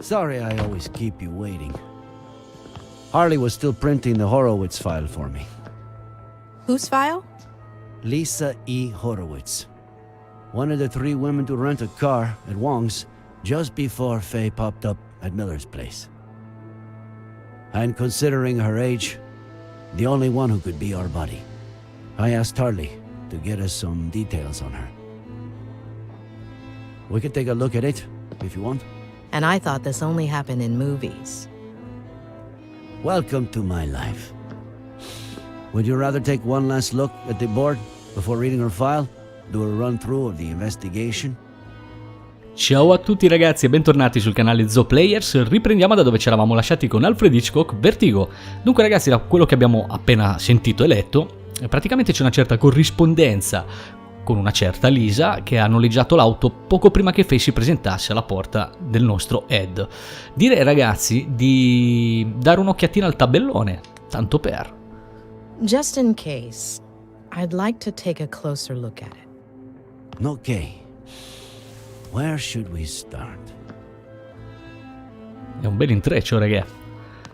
Sorry I always keep you waiting. Harley was still printing the Horowitz file for me. Whose file? Lisa E. Horowitz. One of the 3 women to rent a car at Wong's just before Faye popped up at Miller's place. And considering her age, the only one who could be our buddy. I asked Harley to get us some details on her. We could take a look at it, if you want. And I thought this only happened in movies. Welcome to my life. Would you rather take one last look at the board before reading her file? Do a run-through of the investigation? Ciao a tutti ragazzi e bentornati sul canale ZoOpLaYeRs. Riprendiamo da dove ci eravamo lasciati con Alfred Hitchcock Vertigo. Dunque ragazzi, da quello che abbiamo appena sentito e letto, praticamente c'è una certa corrispondenza con una certa Lisa che ha noleggiato l'auto poco prima che Faye si presentasse alla porta del nostro Ed. Direi ragazzi di dare un'occhiatina al tabellone, tanto per. Just in case, I'd like to take a closer look at it. Okay. Where should we start? È un bel intreccio, raga.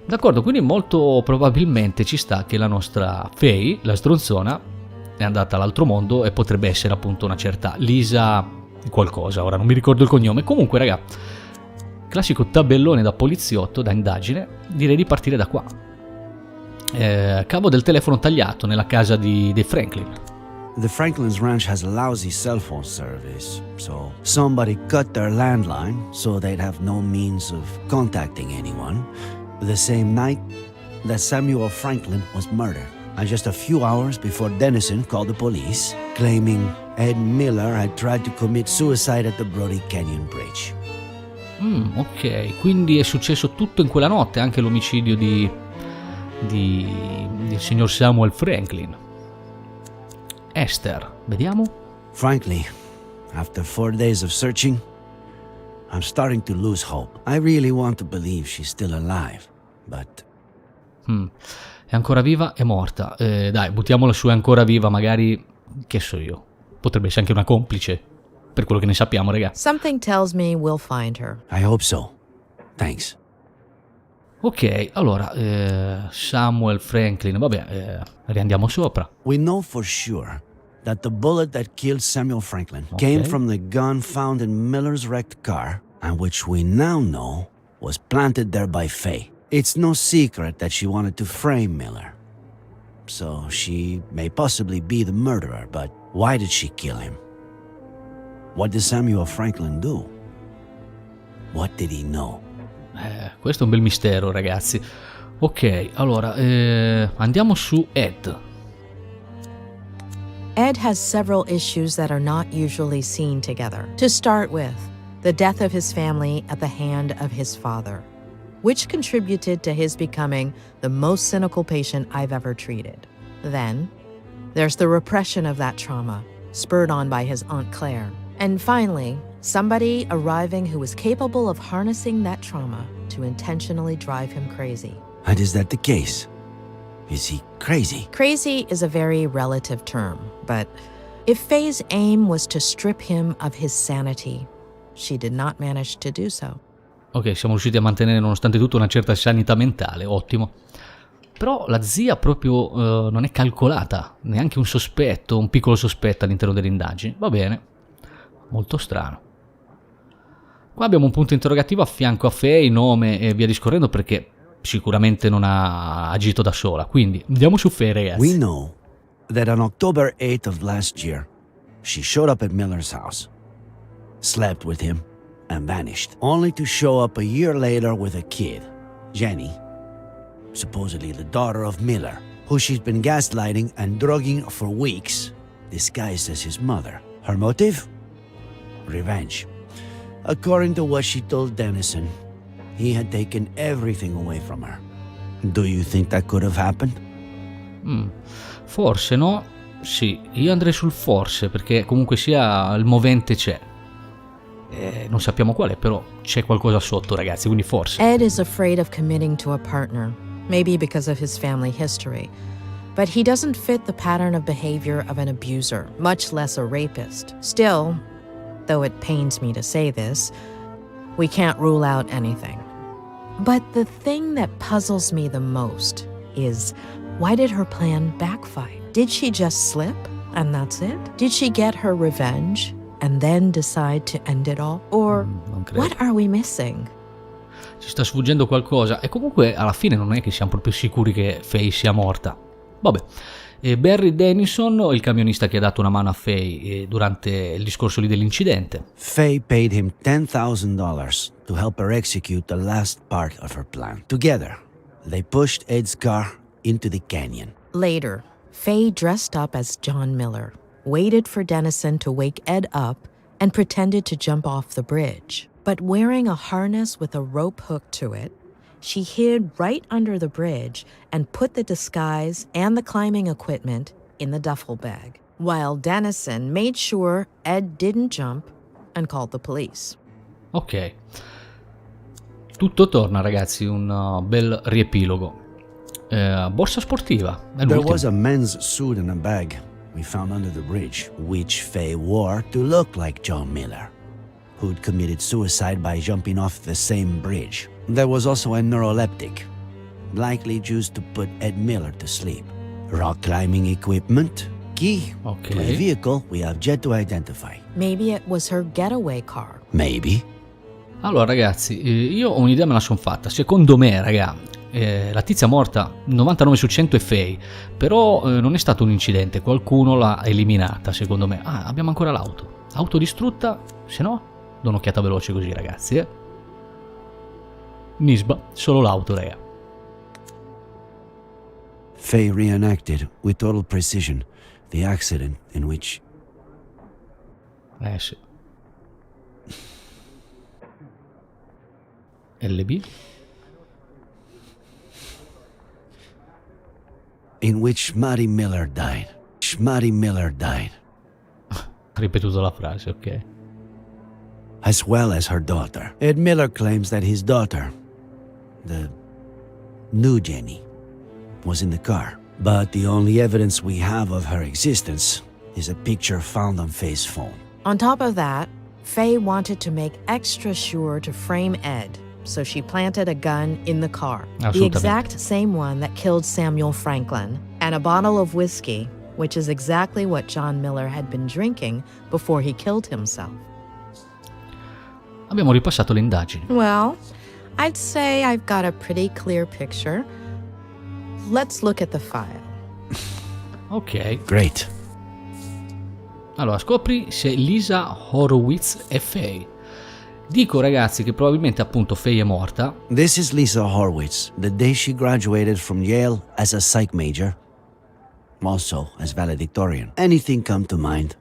D'accordo, quindi molto probabilmente ci sta che la nostra Faye, la stronzona, è andata all'altro mondo e potrebbe essere appunto una certa Lisa qualcosa, ora non mi ricordo il cognome. Comunque, raga, classico tabellone da poliziotto, da indagine, direi di partire da qua. Cavo del telefono tagliato nella casa dei Franklin. The Franklin's ranch has a lousy cell phone service, so somebody cut their landline so they'd have no means of contacting anyone. The same night that Samuel Franklin was murdered, and just a few hours before Dennison called the police, claiming Ed Miller had tried to commit suicide at the Brody Canyon Bridge. Ok, quindi è successo tutto in quella notte, anche l'omicidio del signor Samuel Franklin. Esther, vediamo? Frankly, after 4 days of searching, I'm starting to lose hope. I really want to believe she's still alive, but... È ancora viva? È morta. Dai, buttiamola su, è ancora viva, magari, che so io, potrebbe essere anche una complice, per quello che ne sappiamo, raga. Something tells me we'll find her. I hope so. Thanks. Ok, allora, Samuel Franklin, vabbè, riandiamo sopra. We know for sure that the bullet that killed Samuel Franklin came from the gun found in Miller's wrecked car, and which we now know was planted there by Faye. It's no secret that she wanted to frame Miller. So she may possibly be the murderer, but why did she kill him? What did Samuel Franklin do? What did he know? Questo è un bel mistero, ragazzi. Ok, allora, andiamo su Ed. Ed has several issues that are not usually seen together. To start with, the death of his family at the hand of his father, which contributed to his becoming the most cynical patient I've ever treated. Then, there's the repression of that trauma, spurred on by his Aunt Claire. And finally, somebody arriving who was capable of harnessing that trauma to intentionally drive him crazy. And is that the case? Is he crazy? Crazy is a very relative term, but if Faye's aim was to strip him of his sanity, she did not manage to do so. Ok, siamo riusciti a mantenere nonostante tutto una certa sanità mentale, ottimo. Però la zia proprio non è calcolata, neanche un sospetto, un piccolo sospetto all'interno delle indagini. Va bene, molto strano. Qua abbiamo un punto interrogativo a fianco a Faye, nome e via discorrendo, perché sicuramente non ha agito da sola. Quindi andiamo su Faye, ragazzi. We know that on October 8th of last year, she showed up at Miller's house, slept with him, and vanished, only to show up a year later with a kid, Jenny, supposedly the daughter of Miller, who she's been gaslighting and drugging for weeks, disguised as his mother. Her motive? Revenge. According to what she told Dennison, he had taken everything away from her. Do you think that could have happened? Forse no? Sì, io andrei sul forse, perché comunque sia il movente c'è. Non sappiamo quale, però c'è qualcosa sotto, ragazzi, quindi forse. Ed is afraid of committing to a partner, maybe because of his family history. But he doesn't fit the pattern of behavior of an abuser, much less a rapist. Still, though it pains me to say this, we can't rule out anything. But the thing that puzzles me the most is, why did her plan backfire? Did she just slip and that's it? Did she get her revenge and then decide to end it all? Or Non credo. what are we missing? Ci sta sfuggendo qualcosa. E comunque alla fine non è che siamo proprio sicuri che Faye sia morta. Vabbè. Barry Dennison, il camionista che ha dato una mano a Faye durante il discorso lì dell'incidente. Faye paid him $10,000 to help her execute the last part of her plan. Together, they pushed Ed's car into the canyon. Later, Faye dressed up as John Miller, waited for Dennison to wake Ed up, and pretended to jump off the bridge. But wearing a harness with a rope hooked to it, she hid right under the bridge and put the disguise and the climbing equipment in the duffel bag, while Dennison made sure Ed didn't jump and called the police. Ok. Tutto torna, ragazzi, un bel riepilogo. Borsa sportiva. È There l'ultimo. was a men's suit and a bag we found under the bridge, which Faye wore to look like John Miller, who'd committed suicide by jumping off the same bridge. There was also a neuroleptic, likely used to put Ed Miller to sleep. Rock climbing equipment, key to a Ok. vehicle we have yet to identify. Maybe it was her getaway car. Maybe. Allora, ragazzi, io ho un'idea, me la sono fatta. Secondo me, raga, la tizia morta 99 su 100 è Faye, però non è stato un incidente, qualcuno l'ha eliminata, secondo me. Ah, abbiamo ancora l'auto. Auto distrutta, se no, do un'occhiata veloce così, ragazzi, Nisba, solo l'auto, raga. Faye reenacted with total precision the accident in which Sì. LB? Matty Miller died. Matty Miller died, Ripetuto la frase, ok. as well as her daughter. Ed Miller claims that his daughter, the new Jenny, was in the car. But the only evidence we have of her existence is a picture found on Faye's phone. On top of that, Faye wanted to make extra sure to frame Ed, so she planted a gun in the car. The Assolutamente. exact same one that killed Samuel Franklin, and a bottle of whiskey, which is exactly what John Miller had been drinking before he killed himself. Abbiamo ripassato le indagini. Well, I'd say I've got a pretty clear picture. Let's look at the file. Ok. Great. Allora, scopri se Lisa Horowitz è Faye. Dico, ragazzi, che probabilmente appunto Faye è morta. This is Lisa Horwitz, the day she graduated from Yale as a psych major, also as valedictorian. Anything come to mind?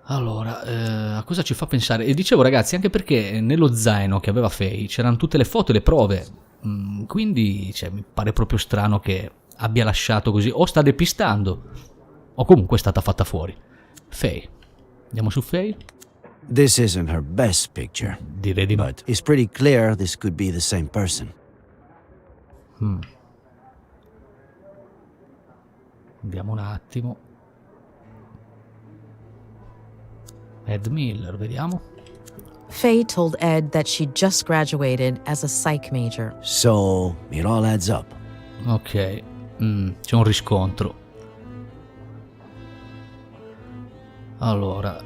Allora, a cosa ci fa pensare? E dicevo, ragazzi, anche perché nello zaino che aveva Faye c'erano tutte le foto e le prove. Quindi, mi pare proprio strano che abbia lasciato così. O sta depistando, o comunque è stata fatta fuori. Faye. Andiamo su Faye? This isn't her best picture, Direi di no. but it's pretty clear this could be the same person. Andiamo un attimo. Ed Miller, vediamo. Faye told Ed that she just graduated as a psych major. So it all adds up. Ok, c'è un riscontro. Allora,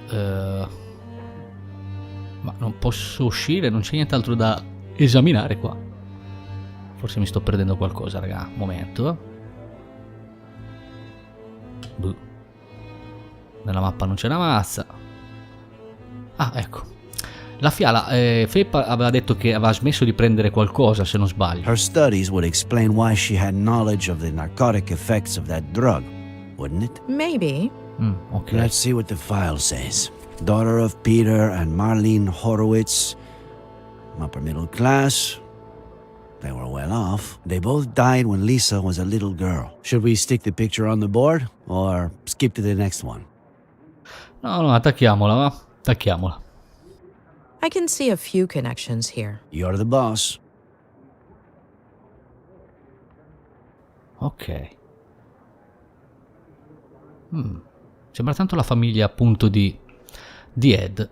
ma non posso uscire, non c'è nient'altro da esaminare qua. Forse mi sto perdendo qualcosa, raga. Un momento. Boh. Nella mappa non c'è una mazza. Ah, ecco. La fiala, Faye aveva detto che aveva smesso di prendere qualcosa, se non sbaglio. Her studies would explain why she had knowledge of the narcotic effects of that drug, wouldn't it? Maybe. Ok. Let's see what the file says. Daughter of Peter and Marlene Horowitz, upper middle class. They were well off. They both died when Lisa was a little girl. Should we stick the picture on the board or skip to the next one? No, attacchiamola, va? Attacchiamola. I can see a few connections here. You're the boss. Ok. Sembra tanto la famiglia appunto di Ed.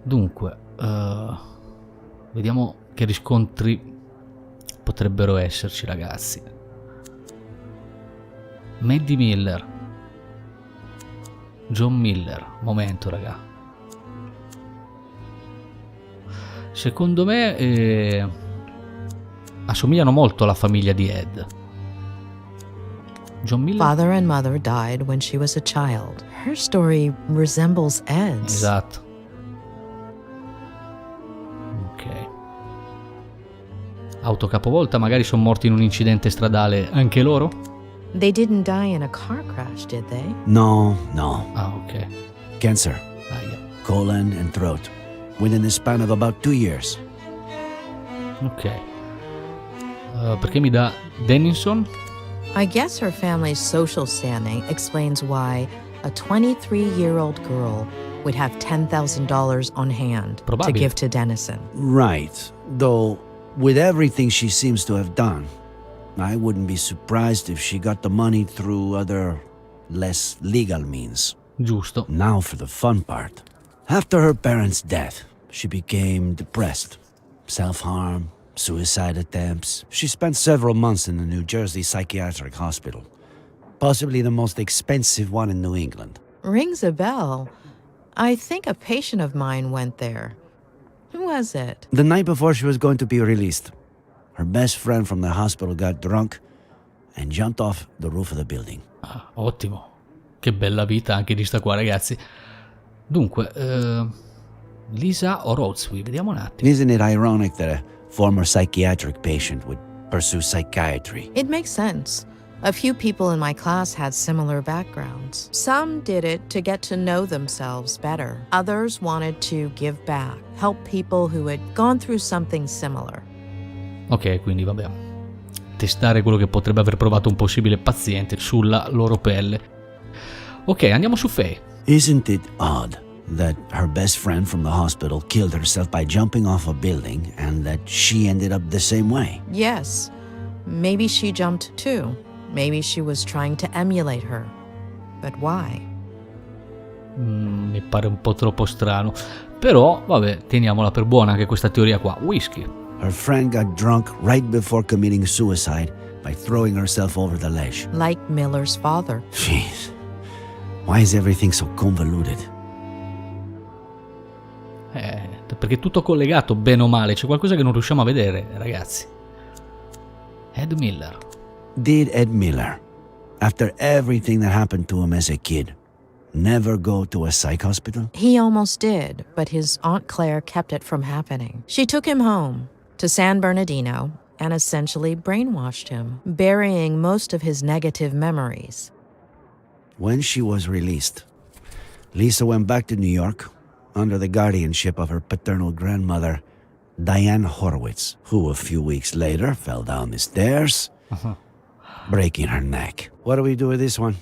Dunque, vediamo che riscontri potrebbero esserci, ragazzi. Maddie Miller, John Miller, momento, raga. Secondo me assomigliano molto alla famiglia di Ed. John Miller? Father and mother died when she was a child. Her story resembles Ed's. Esatto. Ok. Auto capovolta, magari sono morti in un incidente stradale anche loro? They didn't die in a car crash, did they? No. Ah, ok. Cancer, Aia. colon and throat, within the span of about 2 years. Ok. Perché mi dà Dennison? I guess her family's social standing explains why a 23-year-old girl would have $10,000 on hand to Probabile. give to Dennison. Right. Though, with everything she seems to have done, I wouldn't be surprised if she got the money through other, less legal means. Giusto. Now for the fun part. After her parents' death, she became depressed. Self-harm, suicide attempts. She spent several months in the New Jersey Psychiatric Hospital. Possibly the most expensive one in New England. Rings a bell. I think a patient of mine went there. Who was it? The night before she was going to be released, her best friend from the hospital got drunk and jumped off the roof of the building. Ah, ottimo. Che bella vita anche di sta qua, ragazzi. Dunque, Lisa o Roseby? Vediamo un attimo. Isn't it ironic that a former psychiatric patient would pursue psychiatry? It makes sense. A few people in my class had similar backgrounds. Some did it to get to know themselves better. Others wanted to give back, help people who had gone through something similar. Ok, quindi vabbè. Testare quello che potrebbe aver provato un possibile paziente sulla loro pelle. Ok, andiamo su Faye. Isn't it odd that her best friend from the hospital killed herself by jumping off a building and that she ended up the same way? Yes, maybe she jumped too. Maybe she was trying to emulate her. But why? Mi pare un po' troppo strano. Però, vabbè, teniamola per buona anche questa teoria qua. Whisky. Her friend got drunk right before committing suicide by throwing herself over the ledge. Like Miller's father. Jeez. Why is everything so convoluted? Perché è tutto collegato, bene o male. C'è qualcosa che non riusciamo a vedere, ragazzi. Ed Miller. Did Ed Miller, after everything that happened to him as a kid, never go to a psych hospital? He almost did, but his Aunt Claire kept it from happening. She took him home to San Bernardino and essentially brainwashed him, burying most of his negative memories. When she was released, Lisa went back to New York under the guardianship of her paternal grandmother, Diane Horowitz, who a few weeks later fell down the stairs, breaking her neck. What do we do with this one?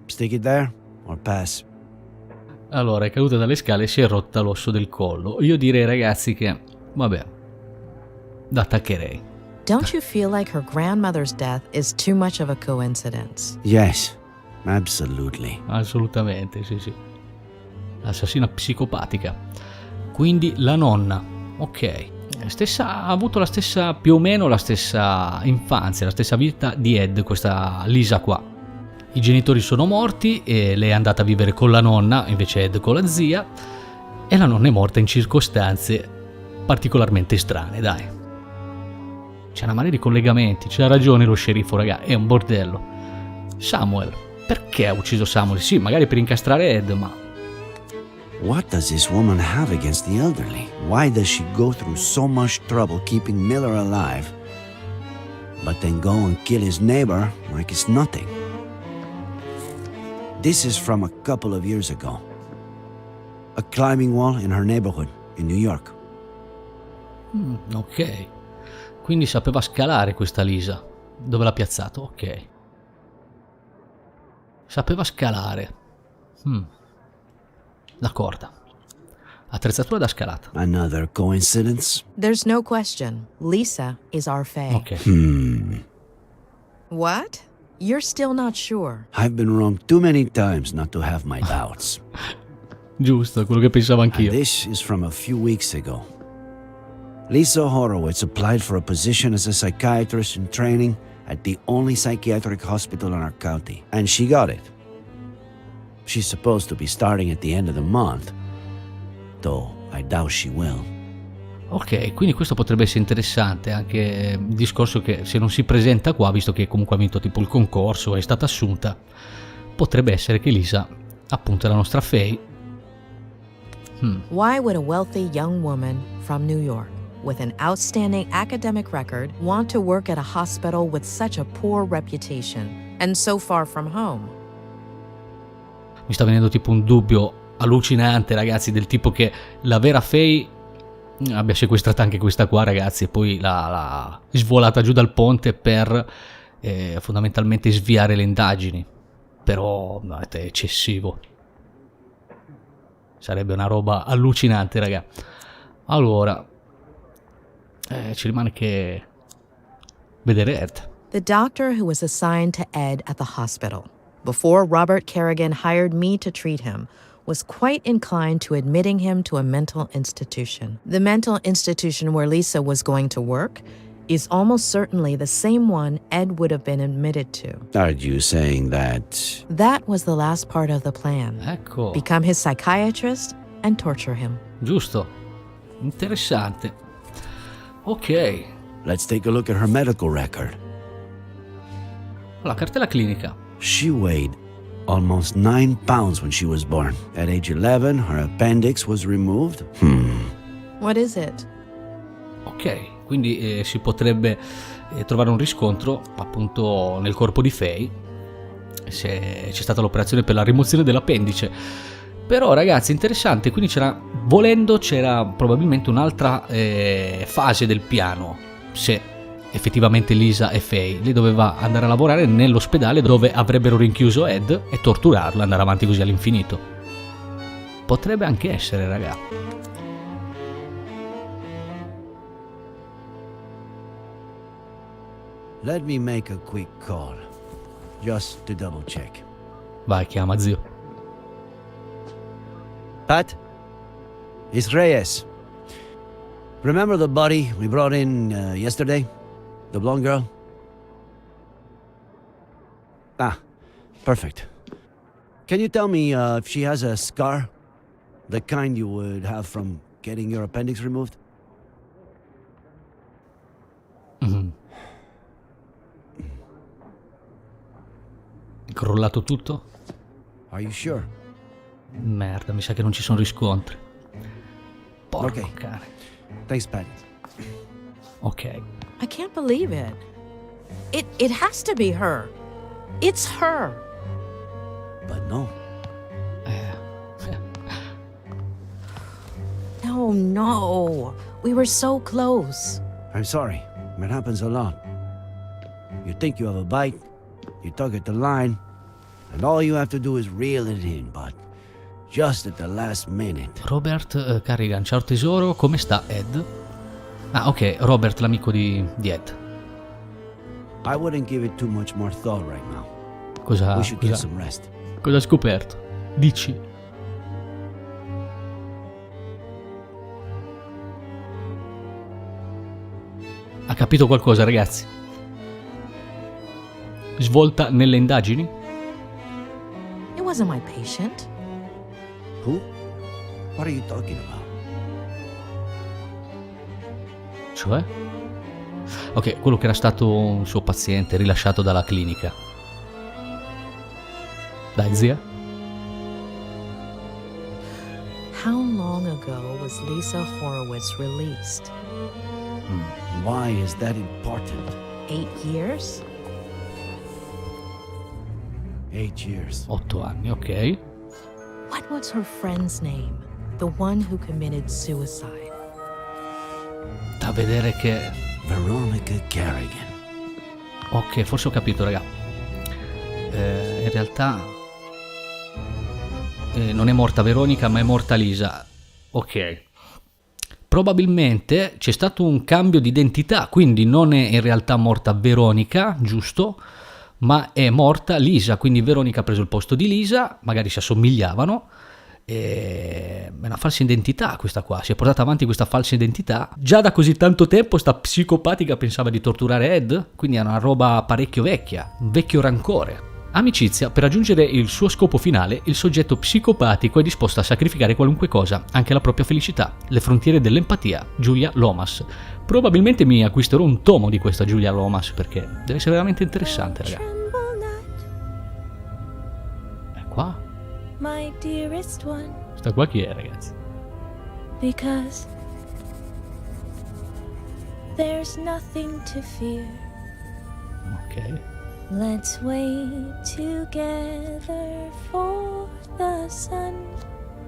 Stick it there or pass? Allora, è caduta dalle scale e si è rotta l'osso del collo. Io direi, ragazzi, che, vabbè, l'attaccherei. Don't you feel like her grandmother's death is too much of a coincidence? Yes, absolutely. Assolutamente, sì. Assassina psicopatica. Quindi la nonna, ok. Ha avuto la stessa, più o meno la stessa infanzia, la stessa vita di Ed, questa Lisa qua. I genitori sono morti e lei è andata a vivere con la nonna, invece Ed con la zia, e la nonna è morta in circostanze particolarmente strane, dai. C'è una marea di collegamenti, c'ha ragione lo sceriffo, raga, è un bordello. Samuel, perché ha ucciso Samuel? Sì, magari per incastrare Ed, ma... What does this woman have against the elderly? Why does she go through so much trouble keeping Miller alive, but then go and kill his neighbor like it's nothing? This is from a couple of years ago. A climbing wall in her neighborhood in New York. Ok. Quindi sapeva scalare questa Lisa. Dove l'ha piazzato? Ok. Sapeva scalare. La corda. Attrezzatura da scalata. Another coincidence? There's no question. Lisa is our Faye. Ok. What? You're still not sure. I've been wrong too many times not to have my doubts. Giusto, quello che pensavo And anch'io. this is from a few weeks ago. Lisa Horowitz applied for a position as a psychiatrist in training at the only psychiatric hospital in our county, and she got it. She's supposed to be starting at the end of the month, though I doubt she will. Ok, quindi questo potrebbe essere interessante, anche il discorso che se non si presenta qua, visto che comunque ha vinto tipo il concorso, è stata assunta, potrebbe essere che Lisa, appunto, è la nostra Faye. Why would a wealthy young woman from New York with an outstanding academic record want to work at a hospital with such a poor reputation and so far from home? Mi sta venendo tipo un dubbio allucinante, ragazzi, del tipo che la vera Faye abbia sequestrata anche questa qua, ragazzi, e poi l'ha svolata giù dal ponte per fondamentalmente sviare le indagini. Però no, è eccessivo. Sarebbe una roba allucinante, raga. Allora, ci rimane che vedere Ed. The doctor who was assigned to Ed at the hospital before Robert Kerrigan hired me to treat him was quite inclined to admitting him to a mental institution. The mental institution where Lisa was going to work is almost certainly the same one Ed would have been admitted to. Are you saying that? That was the last part of the plan. Ecco, Become his psychiatrist and torture him. giusto. Interessante. Ok, Let's take a look at her medical record. la cartella clinica. She weighed almost 9 pounds when she was born. At age 11, her appendix was removed. What is it? Ok, quindi si potrebbe trovare un riscontro appunto nel corpo di Faye se c'è stata l'operazione per la rimozione dell'appendice. Però, ragazzi, interessante, quindi c'era probabilmente un'altra fase del piano, se effettivamente Lisa e Faye. Lei doveva andare a lavorare nell'ospedale dove avrebbero rinchiuso Ed e torturarlo, andare avanti così all'infinito. Potrebbe anche essere, raga. Let me make a quick call, just to double check. Vai, chiama, zio. Pat? It's Reyes. Remember the body we brought in yesterday? The blonde girl? Ah, perfect. Can you tell me if she has a scar? The kind you would have from getting your appendix removed? È crollato tutto? Are you sure? Merda, mi sa che non ci sono riscontri. Porco Ok. cane. Thanks, Pat. Ok. I can't believe it. It has to be her. It's her. But no. No. We were so close. I'm sorry. It happens a lot. You think you have a bite, you tug at the line, and all you have to do is reel it in, but just at the last minute. Robert Kerrigan, ciao tesoro, come sta Ed? Ah, ok, Robert, l'amico di Ed. I wouldn't give it too much more thought right now. Cosa We should get cosa some rest. ha scoperto? Dici? Ha capito qualcosa, ragazzi? Svolta nelle indagini? It wasn't my patient. Who? What are you talking about? Cioè? Ok, quello che era stato un suo paziente rilasciato dalla clinica. Dai, zia. How long ago was Lisa Horowitz released? Why is that important? 8 years? 8 years. 8 anni, ok. What was her friend's name? The one who committed suicide. Da vedere che... Veronica Kerrigan. Ok, forse ho capito, raga. In realtà... non è morta Veronica, ma è morta Lisa. Ok. Probabilmente c'è stato un cambio di identità, quindi non è in realtà morta Veronica, giusto? Ma è morta Lisa, quindi Veronica ha preso il posto di Lisa, magari si assomigliavano, È una falsa identità questa qua, si è portata avanti questa falsa identità. Già da così tanto tempo sta psicopatica pensava di torturare Ed, quindi è una roba parecchio vecchia, un vecchio rancore. Amicizia, per raggiungere il suo scopo finale, il soggetto psicopatico è disposto a sacrificare qualunque cosa, anche la propria felicità, le frontiere dell'empatia. Julia Lomas. Probabilmente mi acquisterò un tomo di questa Julia Lomas perché deve essere veramente interessante, raga. È qua? My dearest one, Sta qua chi è, ragazzi? because there's nothing to fear. Ok. Let's wait together for the sun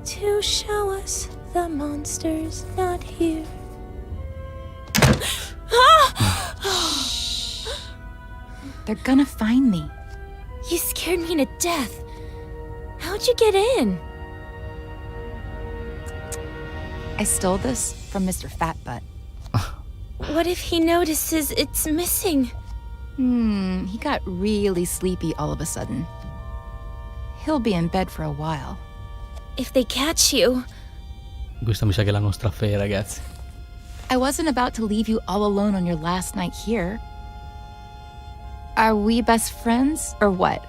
to show us the monsters not here. They're gonna find me. You scared me to death. How'd you get in? I stole this from Mr. Fatbutt. What if he notices it's missing? He got really sleepy all of a sudden. He'll be in bed for a while. If they catch you, Questa mi sa che è la nostra Faye, ragazzi. I wasn't about to leave you all alone on your last night here. Are we best friends or what?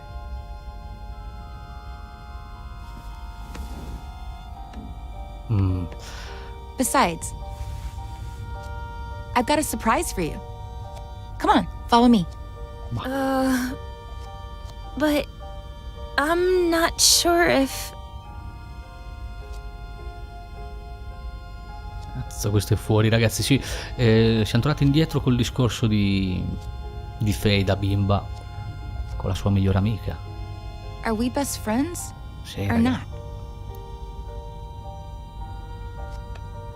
Besides, I've got a surprise for you. Come on, follow me. but I'm not sure if... Cazzo, questo è fuori, ragazzi. Sì, siamo tornati indietro col discorso di Faye da bimba con la sua migliore amica. Are we best friends Sì, or raga. not?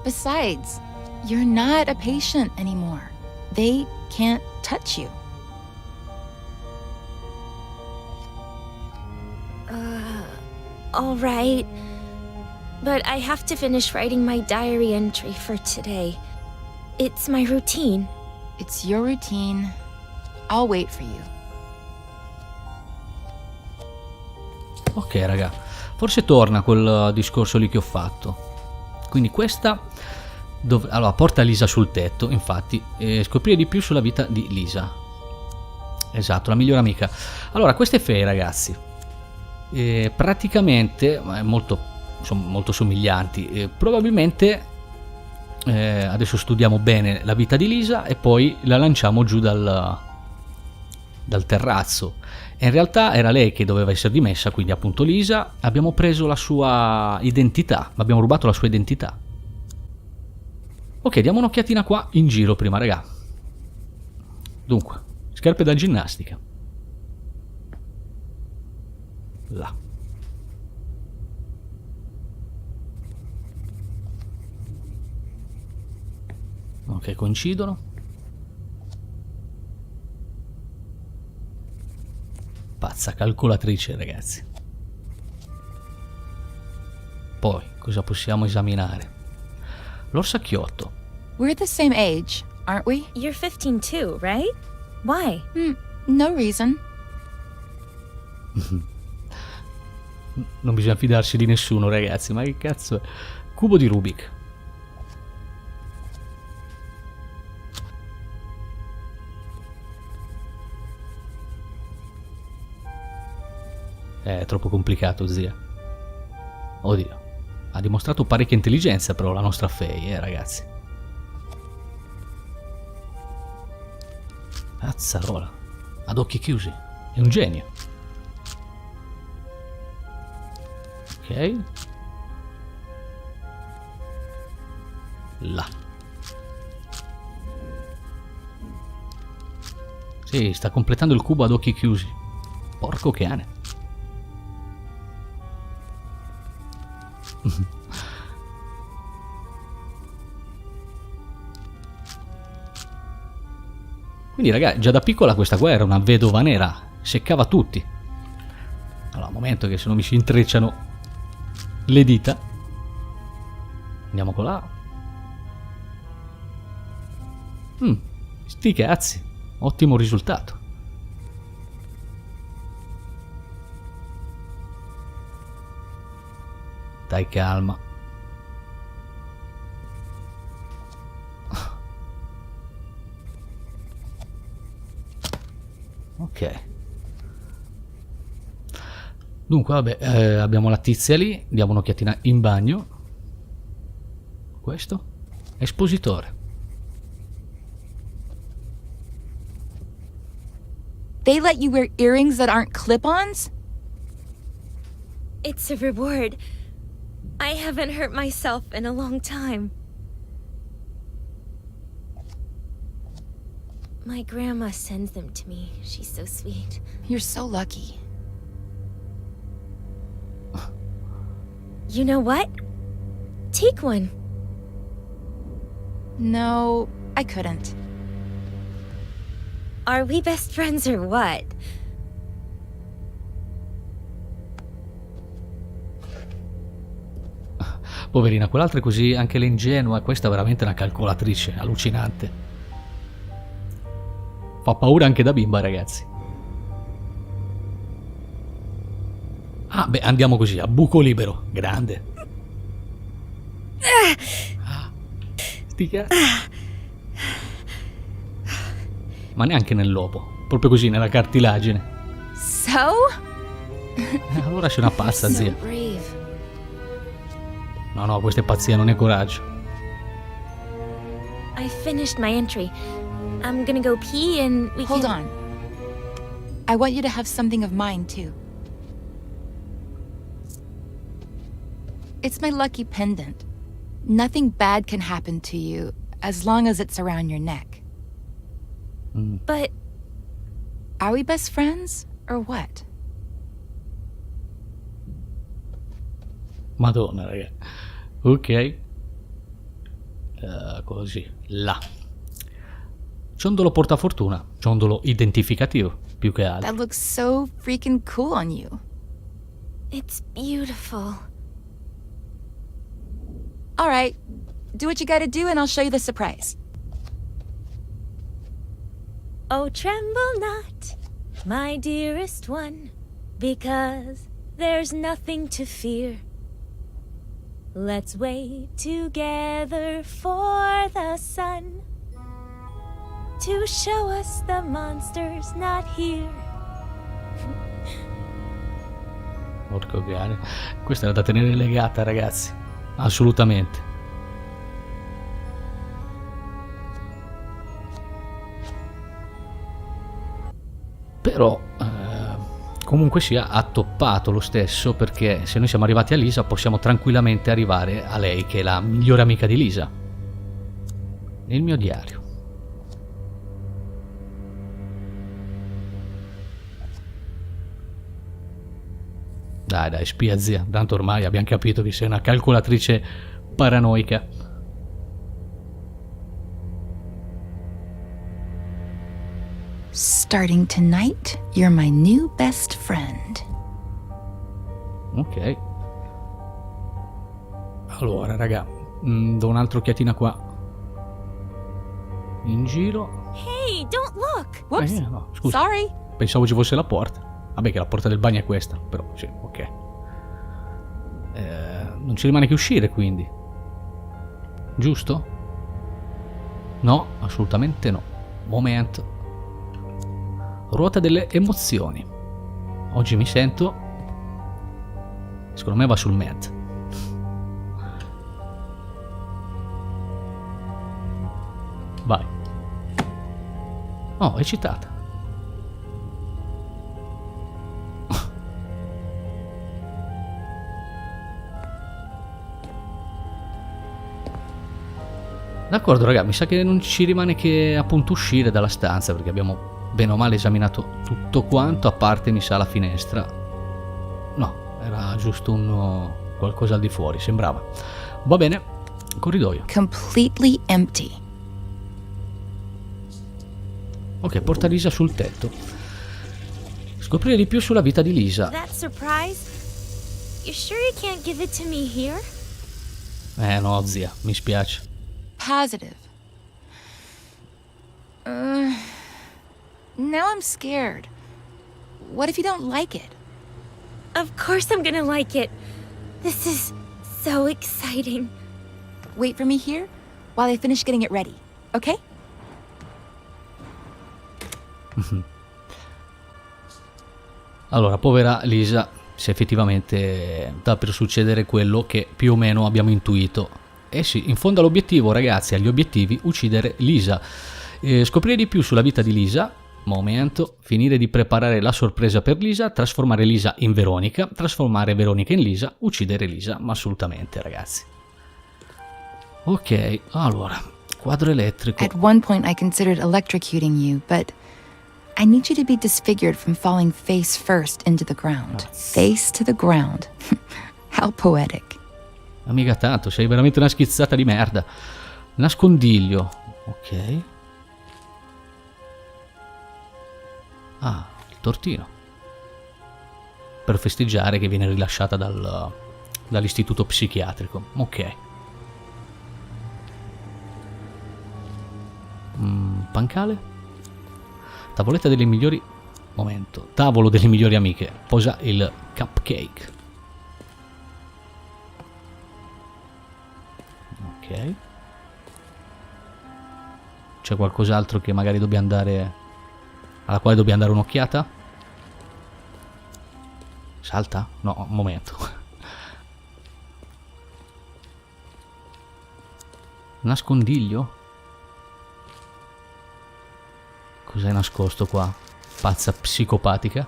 Besides, you're not a patient anymore. They can't touch you. All right. But I have to finish writing my diary entry for today. It's my routine. It's your routine. I'll wait for you. Ok, raga. Forse torna quel discorso lì che ho fatto. Quindi questa allora porta Lisa sul tetto, infatti, e scoprire di più sulla vita di Lisa. Esatto, la migliore amica. Allora, queste Faye, ragazzi, praticamente sono molto somiglianti. Probabilmente adesso studiamo bene la vita di Lisa e poi la lanciamo giù dal terrazzo. E in realtà era lei che doveva essere dimessa, quindi appunto Lisa. Abbiamo preso la sua identità, abbiamo rubato la sua identità. Ok, diamo un'occhiatina qua in giro prima, raga. Dunque, scarpe da ginnastica. Là. Ok, coincidono. Pazza calcolatrice, ragazzi. Poi, cosa possiamo esaminare? L'orsacchiotto. We're the same age, aren't we? You're 15 too, right? Why? No reason. Non bisogna fidarsi di nessuno, ragazzi. Ma che cazzo è? Cubo di Rubik. È troppo complicato, zia. Oddio. Ha dimostrato parecchia intelligenza però la nostra Faye, ragazzi. Cazzarola. Ad occhi chiusi. È un genio. Ok. Là. Sì, sta completando il cubo ad occhi chiusi. Porco cane. Quindi raga, già da piccola questa qua era una vedova nera, seccava tutti. Allora, un momento che se no mi si intrecciano le dita. Andiamo con là. Sti cazzi, ottimo risultato. Stai calma. Ok. Dunque, vabbè, abbiamo la tizia lì, diamo un'occhiatina in bagno. Questo? Espositore. They let you wear earrings that aren't clip-ons? It's a reward. I haven't hurt myself in a long time. My grandma sends them to me. She's so sweet. You're so lucky. You know what? Take one. No, I couldn't. Are we best friends or what? Poverina, quell'altra è così, anche lei ingenua, questa è veramente una calcolatrice, allucinante. Fa paura anche da bimba, ragazzi. Ah, beh, andiamo così, a buco libero, grande. Sti cazzi. Ma neanche nel lobo, proprio così, nella cartilagine. So? Allora c'è una pazza, So zia. brave. No, questa è pazzia, non è coraggio. I finished my entry. I'm gonna go pee and we Hold can... on. I want you to have something of mine, too. It's my lucky pendant. Nothing bad can happen to you as long as it's around your neck. But Are we best friends or what? Madonna, raga. Ok. Così, là. Ciondolo portafortuna, ciondolo identificativo, più che altro. That looks so freaking cool on you. it's beautiful. All right, do what you gotta do and I'll show you the surprise. Oh, tremble not, my dearest one, because there's nothing to fear. Let's wait together for the sun to show us the monster's not here. Porco cane. Questa era da tenere legata, ragazzi. Assolutamente. Però comunque sia, ha toppato lo stesso, perché se noi siamo arrivati a Lisa possiamo tranquillamente arrivare a lei, che è la migliore amica di Lisa. Il mio diario. Dai, spia zia, tanto ormai abbiamo capito che sei una calcolatrice paranoica. Starting tonight, you're my new best friend. Ok. Allora, raga, do un'altra occhiatina qua. In giro. Hey, don't look! Whoops. No, scusa. Sorry. Pensavo ci fosse la porta. Vabbè, che la porta del bagno è questa, però sì, ok. Non ci rimane che uscire, quindi. Giusto? No, assolutamente no. Momento. Ruota delle emozioni. Oggi mi sento... Secondo me va sul mente. Vai. Oh, è eccitata. D'accordo, raga, mi sa che non ci rimane che appunto uscire dalla stanza, perché abbiamo bene o male esaminato tutto quanto, a parte mi sa la finestra. No, era giusto qualcosa al di fuori, sembrava. Va bene, corridoio. Completely empty. Ok, porta Lisa sul tetto. Scoprire di più sulla vita di Lisa. That surprise? You sure you can't give it to me here? No, zia, mi spiace. Positive. Now I'm scared. What if you don't like it? Of course I'm gonna like it. This is so exciting. Wait for me here while I finish getting it ready, okay? Allora, povera Lisa, se effettivamente sta per succedere quello che più o meno abbiamo intuito. Eh sì, in fondo all'obiettivo, ragazzi, agli obiettivi, uccidere Lisa. Scoprire di più sulla vita di Lisa, momento, finire di preparare la sorpresa per Lisa, trasformare Lisa in Veronica, trasformare Veronica in Lisa, uccidere Lisa, ma assolutamente, ragazzi. Ok, allora, quadro elettrico. At one point I considered electrocuting you, but I need you to be disfigured from falling face first into the ground. Face to the ground. How poetic. Amica tanto, sei veramente una schizzata di merda. Nascondiglio. Ok. Ah, il tortino. Per festeggiare che viene rilasciata dall'istituto psichiatrico. Ok. Pancale. Tavoletta delle migliori... Momento. Tavolo delle migliori amiche. Posa il cupcake. Ok. C'è qualcos'altro che magari dobbiamo andare... alla quale dobbiamo dare un'occhiata? Salta? No, un momento. Nascondiglio? Cos'è nascosto qua? Pazza psicopatica?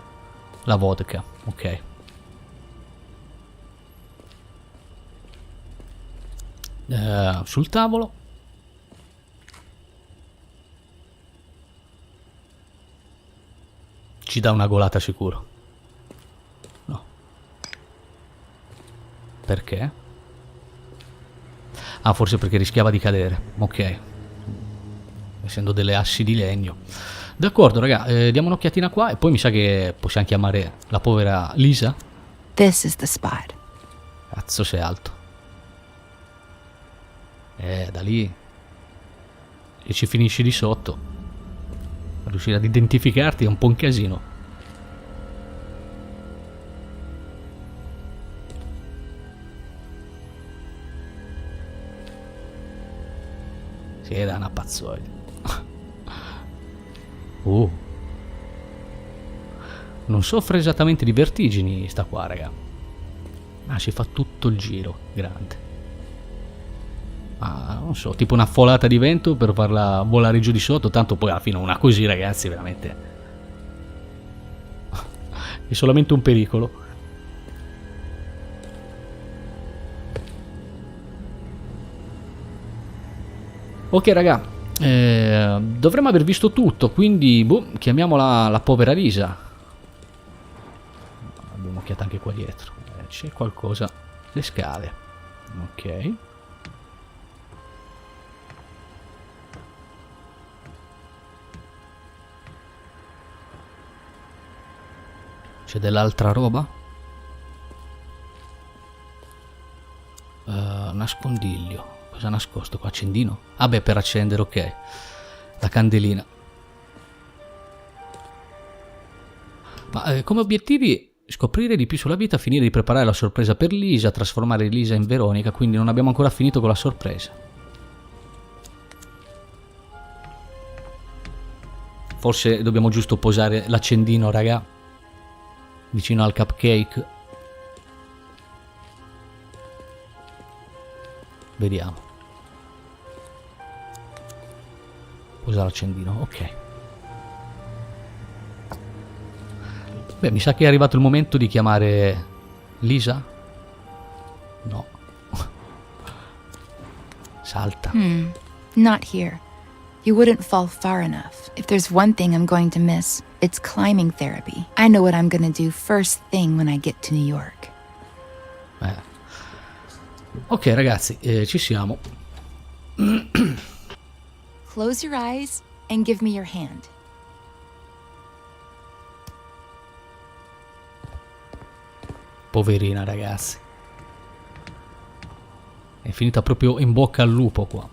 La vodka, ok. Sul tavolo. Ci dà una golata sicuro. No. Perché? Ah, forse perché rischiava di cadere. Ok. Essendo delle assi di legno. D'accordo, raga, diamo un'occhiatina qua e poi mi sa che possiamo chiamare la povera Lisa. This is the spot. Cazzo, sei alto. Da lì. E ci finisci di sotto. Riuscire ad identificarti è un po' un casino. Sì, è da una pazzoide. Non soffre esattamente di vertigini sta qua, raga. Ah, si fa tutto il giro. Grande. Ah, non so, tipo una folata di vento per farla volare giù di sotto. Tanto poi alla fine una così, ragazzi, veramente è solamente un pericolo. Ok, raga, dovremmo aver visto tutto, quindi boh, chiamiamola la povera Lisa. Abbiamo occhiato anche qua dietro. C'è qualcosa. Le scale. Ok. C'è dell'altra roba? Nascondiglio. Cosa nascosto qua? Accendino? Ah beh, per accendere, ok. La candelina. Ma come obiettivi scoprire di più sulla vita, finire di preparare la sorpresa per Lisa, trasformare Lisa in Veronica, quindi non abbiamo ancora finito con la sorpresa. Forse dobbiamo giusto posare l'accendino, raga, vicino al cupcake. Vediamo. Posa l'accendino, ok. Beh, mi sa che è arrivato il momento di chiamare Lisa? No. Salta. Not here. You wouldn't fall far enough. If there's one thing I'm going to miss, it's climbing therapy. I know what I'm gonna do first thing when I get to New York. Ok, ragazzi, ci siamo. Close your eyes and give me your hand. Poverina, ragazzi. È finita proprio in bocca al lupo qua.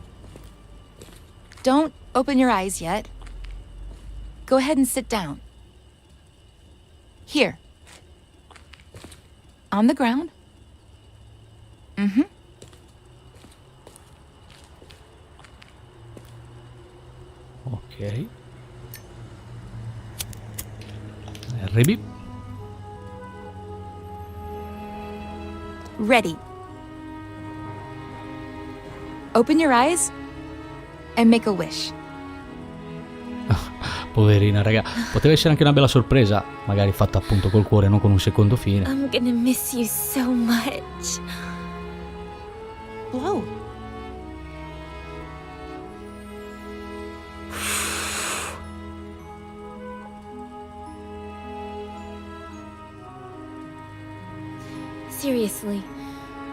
Don't open your eyes yet. Go ahead and sit down. Here. On the ground. Ok. Arrivi. Ready. Open your eyes and make a wish. Poverina, raga. Poteva essere anche una bella sorpresa, magari fatta appunto col cuore, non con un secondo fine. I'm gonna miss you so much. Blow. Seriously,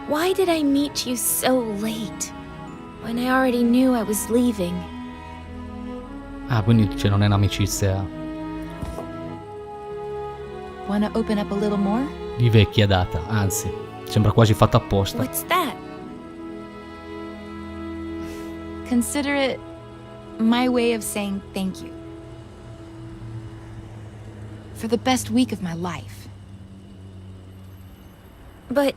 why did I meet you so late? When I already knew I was leaving. Ah, quindi cioè, non è un'amicizia Wanna open up a little more? di vecchia data, anzi, sembra quasi fatta apposta. What's that? Consider it my way of saying thank you. For the best week of my life. But,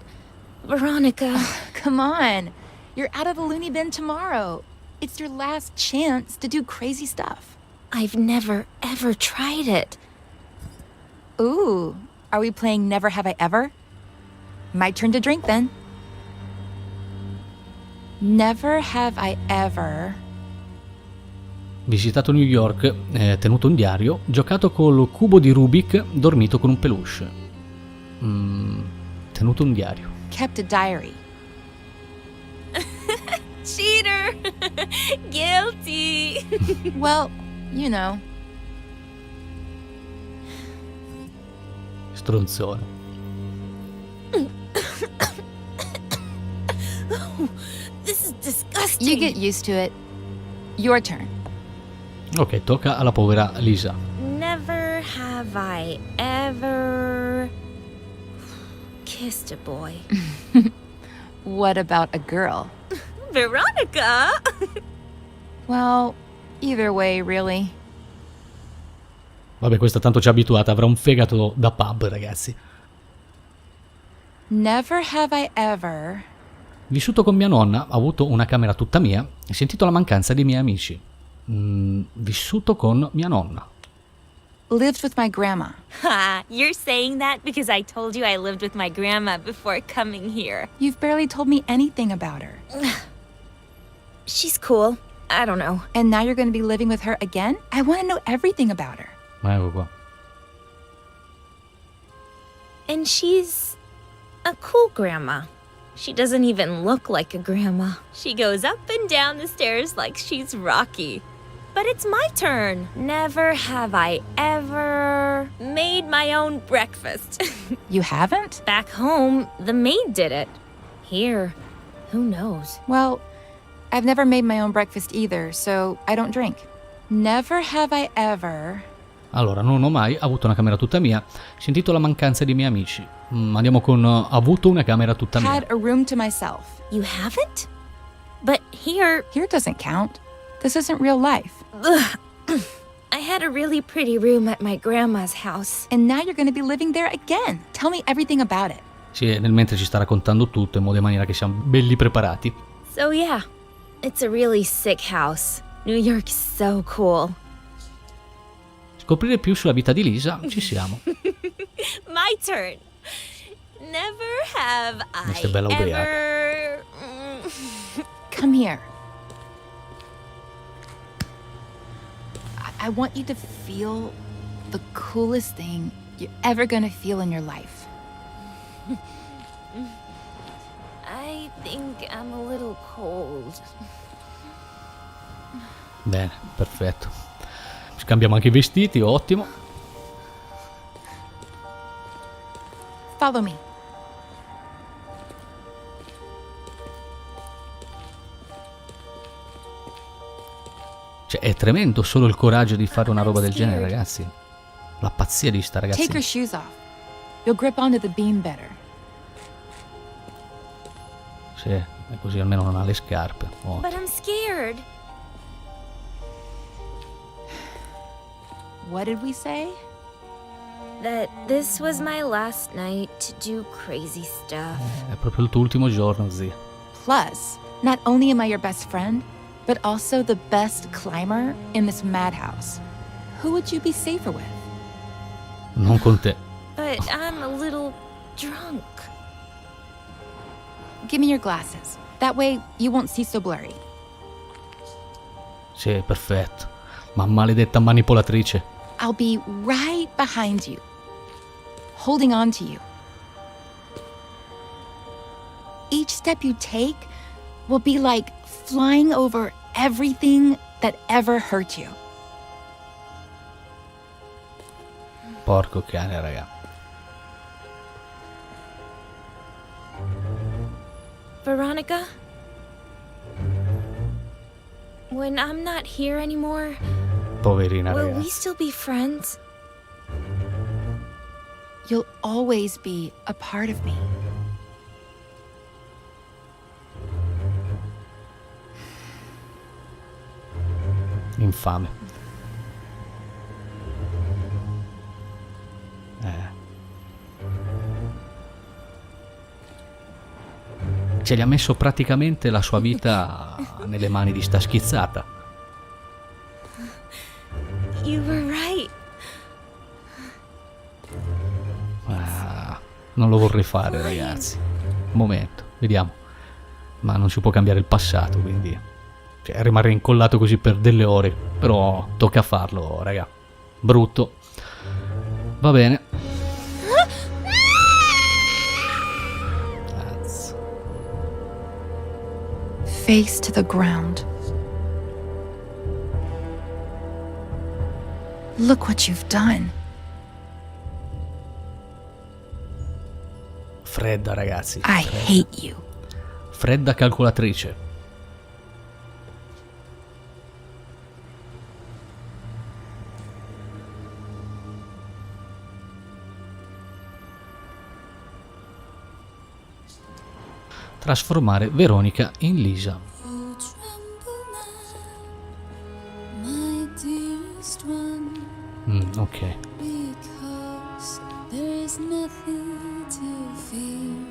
Veronica... Come on. You're out of the loony bin tomorrow. It's your last chance to do crazy stuff. I've never, ever tried it. Ooh, are we playing Never Have I Ever? My turn to drink then. Never have I ever... Visitato New York, tenuto un diario, giocato col cubo di Rubik, dormito con un peluche. Tenuto un diario. Kept a diary. Cheater! Guilty! Well, you know. Stronzone. This is disgusting! You get used to it. Your turn. Ok, tocca alla povera Lisa. Never have I ever kissed a boy. What about a girl? Veronica! Well, either way, really. Vabbè, questa tanto ci ha abituata, avrà un fegato da pub, ragazzi. Never have I ever... Vissuto con mia nonna, ho avuto una camera tutta mia e sentito la mancanza dei miei amici. Vissuto con mia nonna. Lived with my grandma. Ha! You're saying that because I told you I lived with my grandma before coming here. You've barely told me anything about her. She's cool. I don't know. And now you're going to be living with her again? I want to know everything about her. Ecco qua. And she's a cool grandma. She doesn't even look like a grandma. She goes up and down the stairs like she's Rocky. But it's my turn. Never have I ever made my own breakfast. You haven't? Back home, the maid did it. Here, who knows? Well, I've never made my own breakfast either, so I don't drink. Never have I ever... Allora, non ho mai avuto una camera tutta mia, sentito la mancanza dei miei amici. Andiamo con avuto una camera tutta mia. Had a room to myself. You haven't? But here... Here doesn't count. This isn't real life. I had a really pretty room at my grandma's house. And now you're going to be living there again. Tell me everything about it. Sì, nel mentre ci sta raccontando tutto in modo e maniera che siamo belli preparati. So yeah, it's a really sick house. New York's so cool. Scoprire più sulla vita di Lisa, ci siamo. My turn. Never have Questa è I bella ubriaca. ever... Come here. I want you to feel the coolest thing you're ever going to feel in your life. I think I'm a little cold. Bene, perfetto. Scambiamo anche i vestiti, ottimo. Follow me. Cioè, è tremendo solo il coraggio di fare una roba del genere, ragazzi. La pazzia di sta Take ragazzina. your shoes off. You'll grip onto the beam better. Sì, e così almeno non ha le scarpe. Oh. But I'm scared. What did we say? that this was my last night to do crazy stuff. È proprio il tuo ultimo giorno, zia. Plus, not only am I your best friend, but also the best climber in this madhouse. Who would you be safer with? Non con te. But I'm a little drunk. Give me your glasses. That way you won't see so blurry. Sì, perfetto. Ma maledetta manipolatrice. I'll be right behind you, holding on to you. Each step you take will be like flying over everything that ever hurt you. Porco cane, raga. Veronica? When I'm not here anymore, Poverina, will raga. we still be friends? You'll always be a part of me. Infame. Cioè, gli ha messo praticamente la sua vita nelle mani di sta schizzata. You were right. Non lo vorrei fare, ragazzi. Un momento, vediamo. Ma non si può cambiare il passato, quindi cioè, rimarrei incollato così per delle ore. Però tocca farlo, raga. Brutto. Va bene. Cazzo. Face to the ground. Look what you've done. Fredda, ragazzi. I hate you. Fredda calcolatrice. Trasformare Veronica in Lisa. Ok.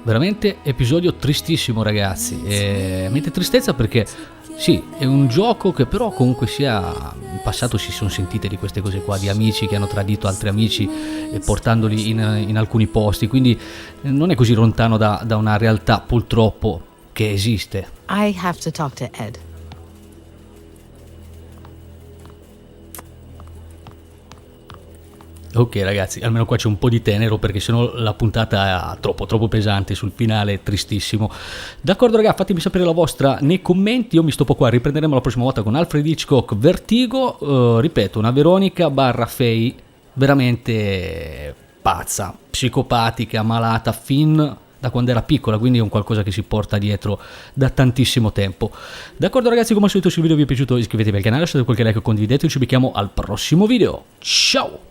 Veramente episodio tristissimo, ragazzi. E mette tristezza perché sì, è un gioco che però comunque sia in passato si sono sentite di queste cose qua, di amici che hanno tradito altri amici e portandoli in alcuni posti, quindi non è così lontano da una realtà purtroppo che esiste. I have to talk to Ed. Ok ragazzi, almeno qua c'è un po' di tenero perché sennò la puntata è troppo pesante sul finale, tristissimo. D'accordo ragazzi, fatemi sapere la vostra nei commenti, io mi stoppo qua, riprenderemo la prossima volta con Alfred Hitchcock Vertigo, ripeto, una Veronica barra Faye veramente pazza, psicopatica, malata, fin da quando era piccola, quindi è un qualcosa che si porta dietro da tantissimo tempo. D'accordo ragazzi, come al solito se il video vi è piaciuto iscrivetevi al canale, lasciate qualche like, condividete, ci becchiamo al prossimo video, ciao!